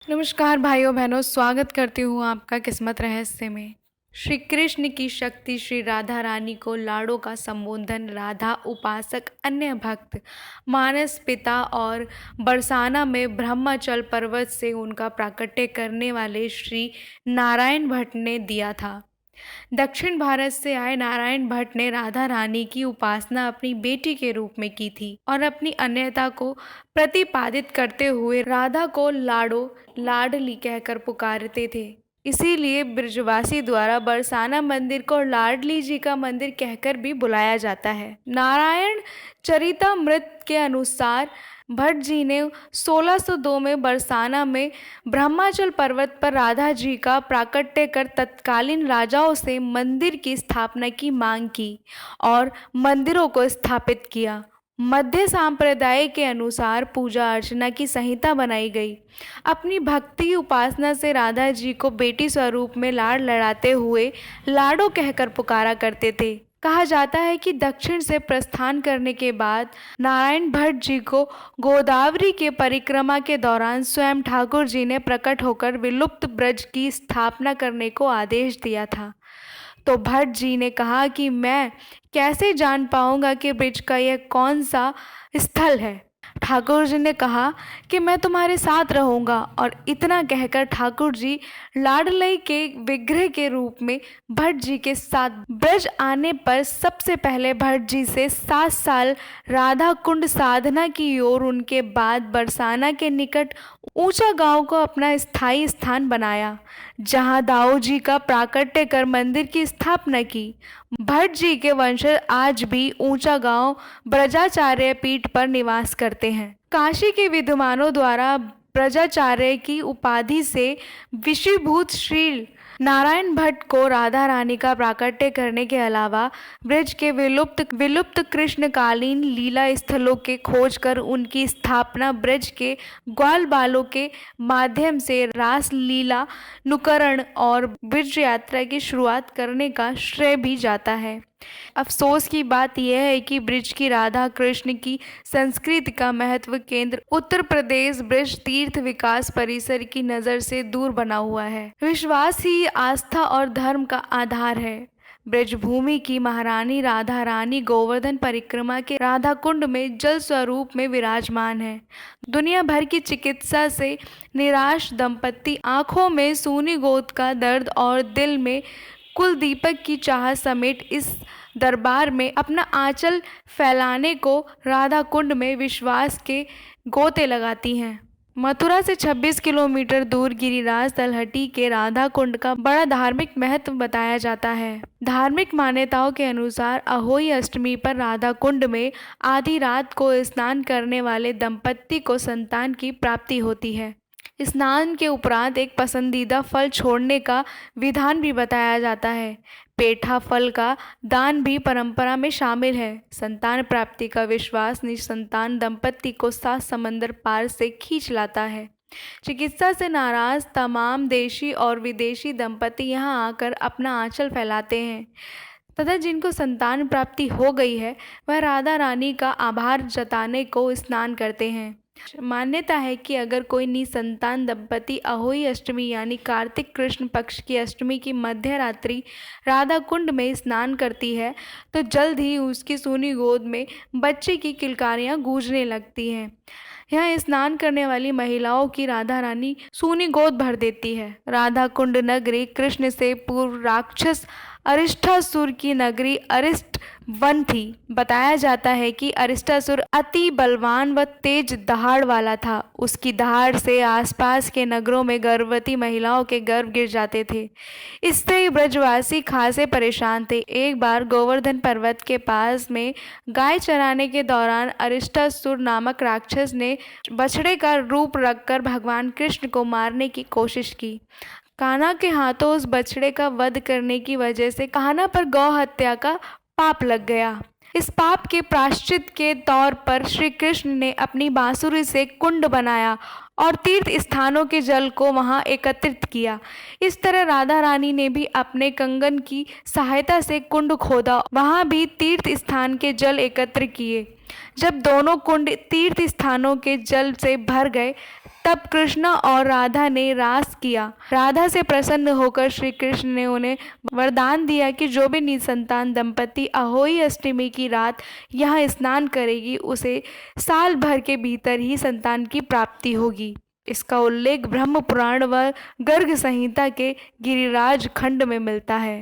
नमस्कार भाइयों बहनों, स्वागत करती हूँ आपका किस्मत रहस्य में। श्री कृष्ण की शक्ति श्री राधा रानी को लाड़ों का संबोधन राधा उपासक अन्य भक्त मानस पिता और बरसाना में ब्रह्मचल पर्वत से उनका प्राकट्य करने वाले श्री नारायण भट्ट ने दिया था। दक्षिण भारत से आए नारायण भट्ट ने राधा रानी की उपासना अपनी बेटी के रूप में की थी और अपनी अन्यता को प्रतिपादित करते हुए राधा को लाडो लाडली कहकर पुकारते थे। इसीलिए ब्रजवासी द्वारा बरसाना मंदिर को लाडली जी का मंदिर कहकर भी बुलाया जाता है। नारायण चरितमृत के अनुसार भट्ट जी ने 1602 में बरसाना में ब्रह्माचल पर्वत पर राधा जी का प्राकट्य कर तत्कालीन राजाओं से मंदिर की स्थापना की मांग की और मंदिरों को स्थापित किया। मध्य संप्रदाय के अनुसार पूजा अर्चना की संहिता बनाई गई। अपनी भक्ति उपासना से राधा जी को बेटी स्वरूप में लाड़ लड़ाते हुए लाडो कहकर पुकारा करते थे। कहा जाता है कि दक्षिण से प्रस्थान करने के बाद नारायण भट्ट जी को गोदावरी के परिक्रमा के दौरान स्वयं ठाकुर जी ने प्रकट होकर विलुप्त ब्रज की स्थापना करने को आदेश दिया था। तो भट्ट जी ने कहा कि मैं कैसे जान पाऊंगा कि ब्रज का यह कौन सा स्थल है। ठाकुर जी ने कहा कि मैं तुम्हारे साथ रहूंगा और इतना कहकर ठाकुर जी लाडलई के विग्रह के रूप में भट्ट जी के साथ ब्रज आने पर सबसे पहले भट्ट जी से 7 साल राधा कुंड साधना की ओर, उनके बाद बरसाना के निकट ऊंचा गांव को अपना स्थायी स्थान बनाया, जहां दाऊ जी का प्राकट्य कर मंदिर की स्थापना की। भट्ट जी के वंशज आज भी ऊंचा गांव ब्रजाचार्य पीठ पर निवास करते हैं। काशी के विद्वानों द्वारा ब्रजाचार्य की उपाधि से विशीभूत श्री नारायण भट्ट को राधा रानी का प्राकट्य करने के अलावा ब्रज के विलुप्त कृष्णकालीन लीला स्थलों के खोज कर उनकी स्थापना ब्रज के ग्वाल बालों के माध्यम से रास लीला नुकरण और ब्रज यात्रा की शुरुआत करने का श्रेय भी जाता है। अफसोस की बात यह है कि ब्रज की राधा कृष्ण की संस्कृति का महत्व केंद्र उत्तर प्रदेश ब्रज तीर्थ विकास परिसर की नज़र से दूर बना हुआ है। विश्वास ही आस्था और धर्म का आधार है। ब्रजभूमि की महारानी राधा रानी गोवर्धन परिक्रमा के राधा कुंड में जल स्वरूप में विराजमान है। दुनिया भर की चिकित्सा से निराश दंपत्ति आंखों में सूनी गोद का दर्द और दिल में कुल दीपक की चाह समेत इस दरबार में अपना आंचल फैलाने को राधा कुंड में विश्वास के गोते लगाती हैं। मथुरा से 26 किलोमीटर दूर गिरिराज तलहटी के राधा कुंड का बड़ा धार्मिक महत्व बताया जाता है। धार्मिक मान्यताओं के अनुसार अहोई अष्टमी पर राधा कुंड में आधी रात को स्नान करने वाले दंपत्ति को संतान की प्राप्ति होती है। स्नान के उपरांत एक पसंदीदा फल छोड़ने का विधान भी बताया जाता है। पेठा फल का दान भी परंपरा में शामिल है। संतान प्राप्ति का विश्वास निसंतान दंपत्ति को 7 समंदर पार से खींच लाता है। चिकित्सा से नाराज तमाम देशी और विदेशी दंपत्ति यहाँ आकर अपना आंचल फैलाते हैं तथा जिनको संतान प्राप्ति हो गई है वह राधा रानी का आभार जताने को स्नान करते हैं। मान्यता है कि अगर कोई निसंतान दंपति अहोई अष्टमी यानी कार्तिक कृष्ण पक्ष की अष्टमी की मध्य रात्रि राधा कुंड में स्नान करती है तो जल्द ही उसकी सूनी गोद में बच्चे की किलकारियां गूंजने लगती हैं। यहाँ स्नान करने वाली महिलाओं की राधा रानी सूनी गोद भर देती है। राधा कुंड नगरी कृष्ण से पूर्व राक्षस अरिष्टासुर की नगरी अरिष्ट वन थी। बताया जाता है कि अरिष्टासुर अति बलवान व तेज दहाड़ वाला था। उसकी दहाड़ से आसपास के नगरों में गर्भवती महिलाओं के गर्भ गिर जाते थे। इससे ब्रजवासी खासे परेशान थे। एक बार गोवर्धन पर्वत के पास में गाय चराने के दौरान अरिष्टासुर नामक राक्षस ने बछड़े का रूप रखकर भगवान कृष्ण को मारने की कोशिश की। कान्हा के हाथों उस बछड़े का वध करने की वजह से कान्हा पर गौ हत्या का पाप लग गया। इस पाप के प्रायश्चित के तौर पर श्री कृष्ण ने अपनी बांसुरी से कुंड बनाया और तीर्थ स्थानों के जल को वहां एकत्रित किया। इस तरह राधा रानी ने भी अपने कंगन की सहायता से कुंड खोदा, वहां भी तीर्थ स्थान के जल एकत्र किए। जब दोनों कुंड तीर्थ स्थानों के जल से भर गए तब कृष्ण और राधा ने रास किया। राधा से प्रसन्न होकर श्री कृष्ण ने उन्हें वरदान दिया कि जो भी निसंतान दंपति अहोई अष्टमी की रात यहाँ स्नान करेगी उसे साल भर के भीतर ही संतान की प्राप्ति होगी। इसका उल्लेख ब्रह्म पुराण व गर्ग संहिता के गिरिराज खंड में मिलता है।